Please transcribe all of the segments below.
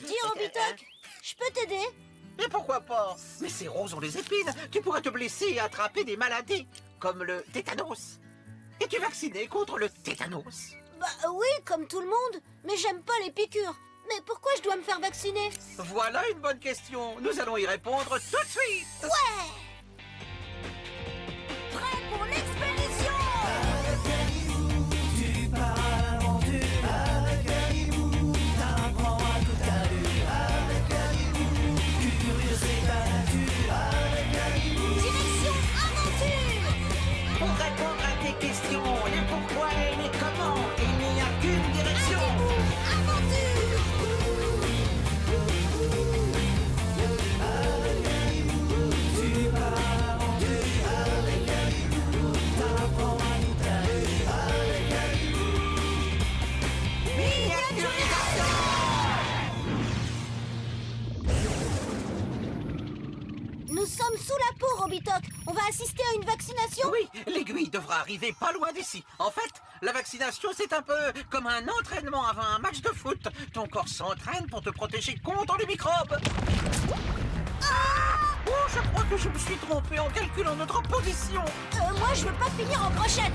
Dis, Robitoc, je peux t'aider? Mais pourquoi pas? Mais ces roses ont des épines. Tu pourrais te blesser et attraper des maladies, comme le tétanos. Es-tu vacciné contre le tétanos? Bah oui, comme tout le monde, mais j'aime pas les piqûres. Mais pourquoi je dois me faire vacciner? Voilà une bonne question. Nous allons y répondre tout de suite. Ouais! Prêt pour l'expédition! Avec Animou, tu pars à l'aventure. Avec Animou, t'apprends à tout à l'heure. Avec Animou, curieux c'est ta nature. Avec Animou, Direction aventure! Pour répondre à tes questions, les pourquoi et les comment, il n'y a qu'une direction. Aventure! tu pars à l'aventure. Avec Animou, t'apprends à tout à l'heure. Avec Animou, Nous sommes sous la peau, Robitoc. On va assister à une vaccination? Oui, l'aiguille devra arriver pas loin d'ici. En fait, la vaccination, c'est un peu comme un entraînement avant un match de foot. Ton corps s'entraîne pour te protéger contre les microbes. Oh, je crois que je me suis trompé en calculant notre position. Moi, je veux pas finir en brochette.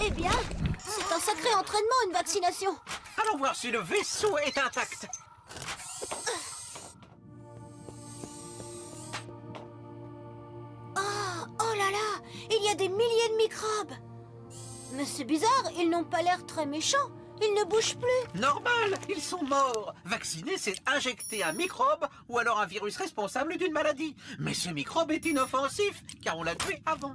Eh bien, c'est un sacré entraînement, une vaccination. Allons voir si le vaisseau est intact. Oh là là, il y a des milliers de microbes. Mais c'est bizarre, ils n'ont pas l'air très méchants. Ils ne bougent plus. Normal, ils sont morts. Vacciner, c'est injecter un microbe ou alors un virus responsable d'une maladie. Mais ce microbe est inoffensif, car on l'a tué avant.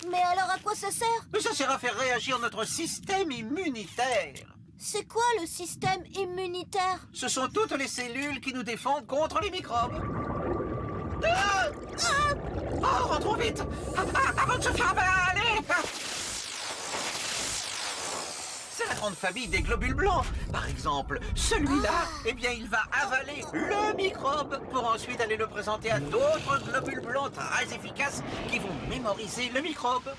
Mais alors à quoi ça sert? Ça sert à faire réagir notre système immunitaire. C'est quoi le système immunitaire? Ce sont toutes les cellules qui nous défendent contre les microbes. Ah Oh, rentrons vite avant de se faire avaler. C'est la grande famille des globules blancs. Par exemple, celui-là, eh bien, il va avaler le microbe pour ensuite aller le présenter à d'autres globules blancs très efficaces qui vont mémoriser le microbe.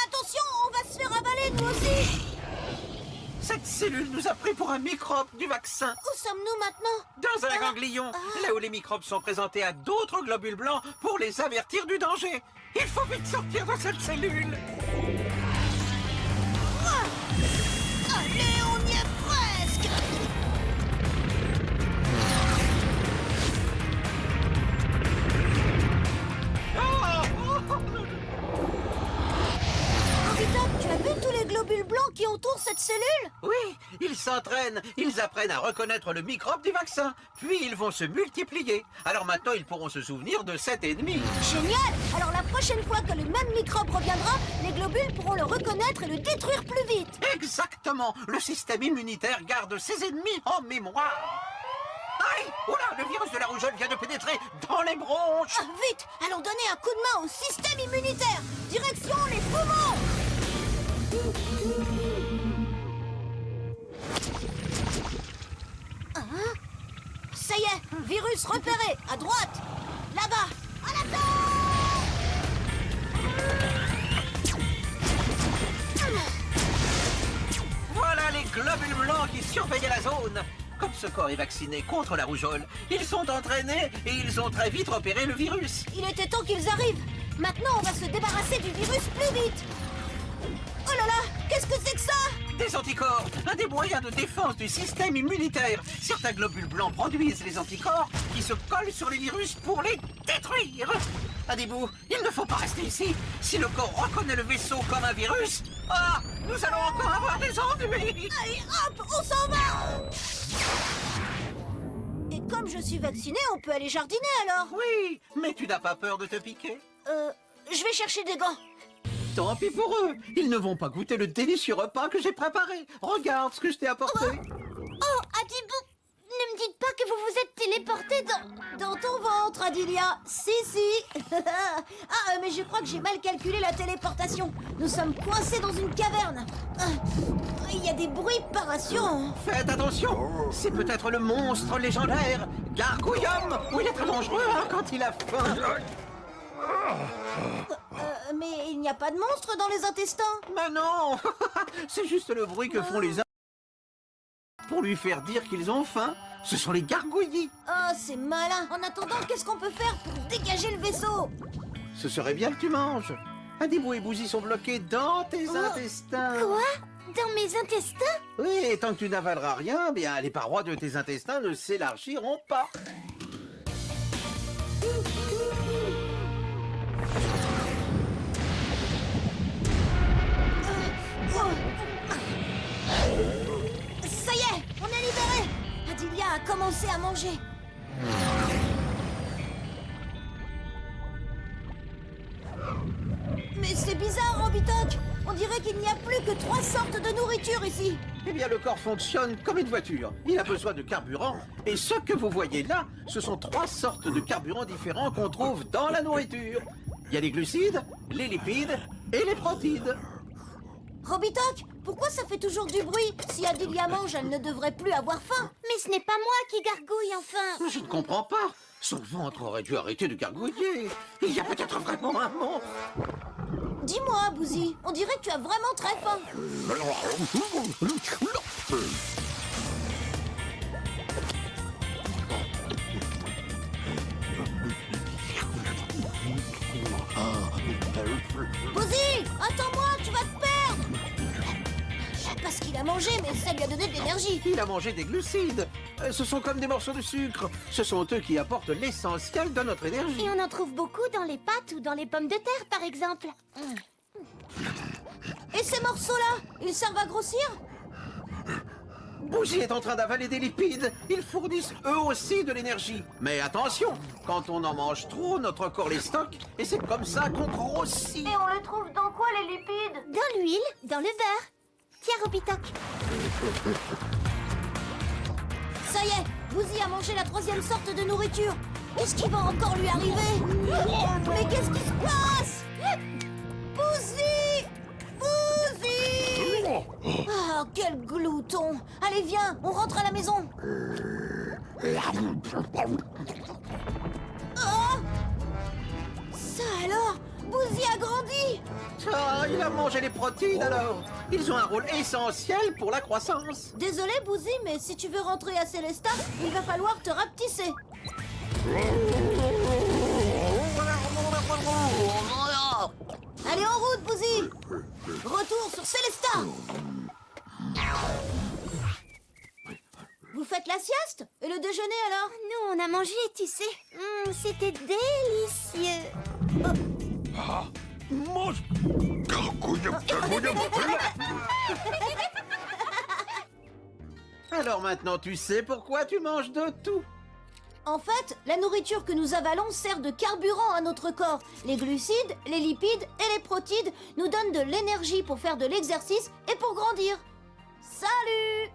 Attention, on va se faire avaler nous aussi. Cette cellule nous a pris pour un microbe du vaccin. Où sommes-nous maintenant? Dans un ganglion, là où les microbes sont présentés à d'autres globules blancs pour les avertir du danger. Il faut vite sortir de cette cellule. Allez, on y est presque. Robitoc, tu as vu tous les globules blancs qui entourent cette cellule? Oui, ils s'entraînent, ils apprennent à reconnaître le microbe du vaccin, puis ils vont se multiplier. Alors maintenant, ils pourront se souvenir de cet ennemi. Génial! Alors la prochaine fois que le même microbe reviendra, les globules pourront le reconnaître et le détruire plus vite. Exactement, le système immunitaire garde ses ennemis en mémoire. Aïe! Oula, le virus de la rougeole vient de pénétrer dans les bronches. Vite! Allons donner un coup de main au système immunitaire! Direction les poumons! Ça y est, virus repéré, à droite! Là-bas! À Voilà les globules blancs qui surveillaient la zone. Comme ce corps est vacciné contre la rougeole, ils sont entraînés et ils ont très vite repéré le virus. Il était temps qu'ils arrivent! Maintenant, on va se débarrasser du virus plus vite! Oh là là! Qu'est-ce que c'est que ça? Des anticorps, un des moyens de défense du système immunitaire. Certains globules blancs produisent les anticorps qui se collent sur les virus pour les détruire. Adibou, il ne faut pas rester ici. Si le corps reconnaît le vaisseau comme un virus, nous allons encore avoir des ennuis. Allez, hop, on s'en va! Et comme je suis vaccinée, on peut aller jardiner alors? Oui, mais tu n'as pas peur de te piquer? Je vais chercher des gants. Tant pis pour eux, ils ne vont pas goûter le délicieux repas que j'ai préparé. Regarde ce que je t'ai apporté. Oh, Adibou, ne me dites pas que vous vous êtes téléporté dans ton ventre. rencontre, Adilia. Si. Mais je crois que j'ai mal calculé la téléportation. Nous sommes coincés dans une caverne. Il y a des bruits pas rassurants. Faites attention, c'est peut-être le monstre légendaire, Gargouillum, où il est très dangereux quand il a faim. Mais il n'y a pas de monstre dans les intestins. Mais non, c'est juste le bruit que font les pour lui faire dire qu'ils ont faim. Ce sont les gargouillis. Oh, c'est malin. En attendant, qu'est-ce qu'on peut faire pour dégager le vaisseau? Ce serait bien que tu manges. Adibou et Bouzy sont bloqués dans tes intestins. Quoi? Dans mes intestins? Oui, et tant que tu n'avaleras rien, bien les parois de tes intestins ne s'élargiront pas. Ça y est, on est libérés. Adilia a commencé à manger. Mais c'est bizarre, Robitok. On dirait qu'il n'y a plus que 3 sortes de nourriture ici. Eh bien, le corps fonctionne comme une voiture. Il a besoin de carburant. Et ce que vous voyez là, ce sont 3 sortes de carburants différents qu'on trouve dans la nourriture. Il y a les glucides, les lipides et les protides. Robitok, pourquoi ça fait toujours du bruit? Si Adilia mange, elle ne devrait plus avoir faim. Mais ce n'est pas moi qui gargouille, enfin. Je ne comprends pas. Son ventre aurait dû arrêter de gargouiller. Il y a peut-être vraiment un monstre. Dis-moi, Bouzy, on dirait que tu as vraiment très faim. Bouzy, attends-moi, tu vas te perdre. Je sais pas ce qu'il a mangé, mais ça lui a donné de l'énergie. Il a mangé des glucides. Ce sont comme des morceaux de sucre. Ce sont eux qui apportent l'essentiel de notre énergie. Et on en trouve beaucoup dans les pâtes ou dans les pommes de terre, par exemple. Et ces morceaux-là, ils servent à grossir? Bouzy est en train d'avaler des lipides. Ils fournissent eux aussi de l'énergie. Mais attention, quand on en mange trop, notre corps les stocke et c'est comme ça qu'on grossit. Et on les trouve dans quoi, les lipides? Dans l'huile, dans le beurre. Tiens, Robitok. Ça y est, Bouzy a mangé la 3e sorte de nourriture. Qu'est-ce qui va encore lui arriver? Mais qu'est-ce qui se passe? Bouzy! Bouzy! Ah, quel glouton! Allez, viens, on rentre à la maison. Oh! Ça alors? Bouzy a grandi! Ah, il a mangé les protéines alors. Ils ont un rôle essentiel pour la croissance. Désolé, Bouzy, mais si tu veux rentrer à Célestat, il va falloir te rapetisser. Allez, en route, Bouzy! Retour sur Célestat! Vous faites la sieste? Et le déjeuner alors? Nous, on a mangé, tu sais. C'était délicieux. Mange Gargouillum, gargouillum. Alors maintenant, tu sais pourquoi tu manges de tout. En fait, la nourriture que nous avalons sert de carburant à notre corps. Les glucides, les lipides et les protides nous donnent de l'énergie pour faire de l'exercice et pour grandir. Salut!